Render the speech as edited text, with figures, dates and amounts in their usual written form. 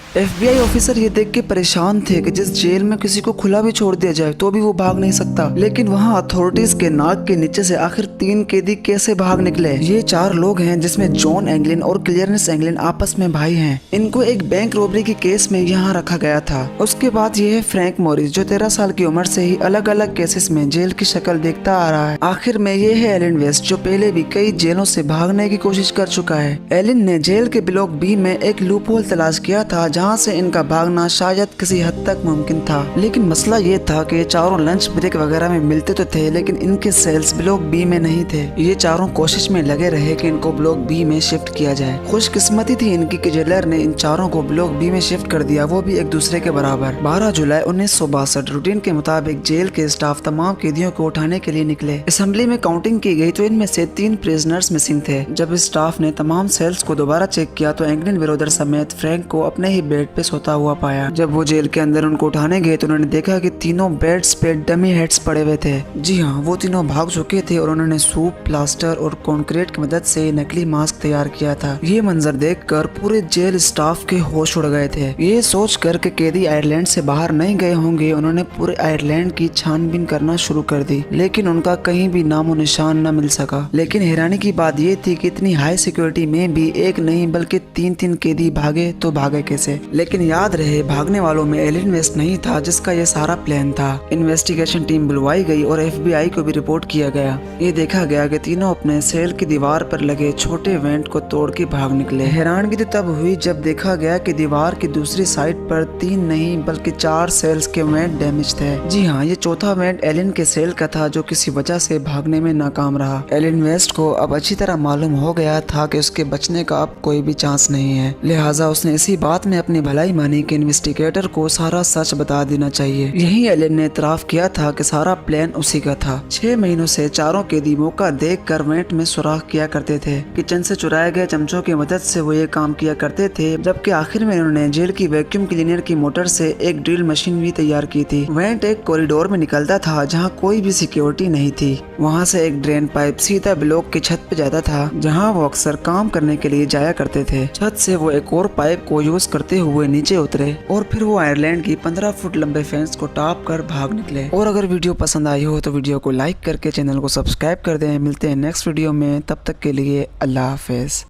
FBI officer ये देख के परेशान थे कि जिस जेल में किसी को खुला भी छोड़ दिया जाए तो भी वो भाग नहीं सकता, लेकिन वहाँ अथॉरिटीज के नाक के नीचे से आखिर 3 कैदी कैसे भाग निकले। ये 4 लोग हैं जिसमें जॉन एंगलिन और क्लियरेंस एंगलिन आपस में भाई हैं। इनको एक बैंक रॉबरी के केस में यहाँ रखा गया था। उसके बाद ये है फ्रैंक मॉरिस जो 13 साल की उम्र से ही अलग अलग केसेस में जेल की शक्ल देखता आ रहा है। आखिर में ये है एलन वेस्ट जो पहले भी कई जेलों से भागने की कोशिश कर चुका है। एलन ने जेल के ब्लॉक बी में एक लूपहोल तलाश किया था जहाँ से इनका भागना शायद किसी हद तक मुमकिन था, लेकिन मसला ये था कि ये चारों लंच ब्रेक वगैरह में मिलते तो थे लेकिन इनके सेल्स ब्लॉक बी में नहीं थे। ये चारों कोशिश में लगे रहे कि इनको ब्लॉक बी में शिफ्ट किया जाए। खुशकिस्मती थी इनकी कि जेलर ने इन चारों को ब्लॉक बी में शिफ्ट कर दिया, वो भी एक दूसरे के बराबर। 12 जुलाई 1962 रूटीन के मुताबिक जेल के स्टाफ तमाम कैदियों को उठाने के लिए निकले। असेंबली में काउंटिंग की गई तो इनमें से 3 प्रिजनर्स मिसिंग थे। जब स्टाफ ने तमाम सेल्स को दोबारा चेक किया तो एंगलिन ब्रदर समेत फ्रैंक को अपने ही बेड पे सोता हुआ पाया। जब वो जेल के अंदर उनको उठाने गए तो उन्होंने देखा कि तीनों बेड्स पे डमी हेड्स पड़े हुए थे। जी हाँ, वो तीनों भाग चुके थे और उन्होंने सूप, प्लास्टर और कंक्रीट की मदद से नकली मास्क तैयार किया था। ये मंजर देखकर पूरे जेल स्टाफ के होश उड़ गए थे। ये सोचकर कि कैदी आयरलैंड से बाहर नहीं गए होंगे, उन्होंने पूरे आयरलैंड की छानबीन करना शुरू कर दी, लेकिन उनका कहीं भी नामो निशान न मिल सका। लेकिन हैरानी की बात ये थी कि इतनी हाई सिक्योरिटी में भी एक नहीं बल्कि 3 कैदी भागे तो भागे कैसे। लेकिन याद रहे, भागने वालों में एलन वेस्ट नहीं था जिसका ये सारा प्लान था। इन्वेस्टिगेशन टीम बुलवाई गई और FBI को भी रिपोर्ट किया गया। ये देखा गया कि तीनों अपने सेल की दीवार पर लगे छोटे वेंट को तोड़ के भाग निकले। हैरानगी तो तब हुई जब देखा गया कि दीवार की दूसरी साइड पर 3 नहीं बल्कि 4 सेल्स के वेंट डैमेज थे। जी हाँ, ये चौथा वेंट एलन के सेल का था जो किसी वजह से भागने में नाकाम रहा। एलन वेस्ट को अब अच्छी तरह मालूम हो गया था कि उसके बचने का अब कोई भी चांस नहीं है, लिहाजा उसने इसी बात में अपनी भलाई मानी कि इन्वेस्टिगेटर को सारा सच बता देना चाहिए। यही एलन ने इतराफ किया था कि सारा प्लान उसी का था। 6 महीनों से चारों कैदी मौका देखकर वेंट में सुराख किया करते थे। किचन से चुराए गए चमचों की मदद से वो ये काम किया करते थे, जबकि आखिर में उन्होंने जेल की वैक्यूम क्लीनर की मोटर से एक ड्रिल मशीन भी तैयार की थी। वेंट एक कॉरिडोर में निकलता था जहाँ कोई भी सिक्योरिटी नहीं थी। वहाँ से एक ड्रेन पाइप सीधा ब्लॉक की छत पे जाता था जहाँ वो अक्सर काम करने के लिए जाया करते थे। छत से वो एक और पाइप को यूज करते हुए नीचे उतरे और फिर वो आयरलैंड की 15 फुट लंबे फेंस को टॉप कर भाग निकले। और अगर वीडियो पसंद आई हो तो वीडियो को लाइक करके चैनल को सब्सक्राइब कर दें। मिलते हैं नेक्स्ट वीडियो में, तब तक के लिए अल्लाह हाफिज।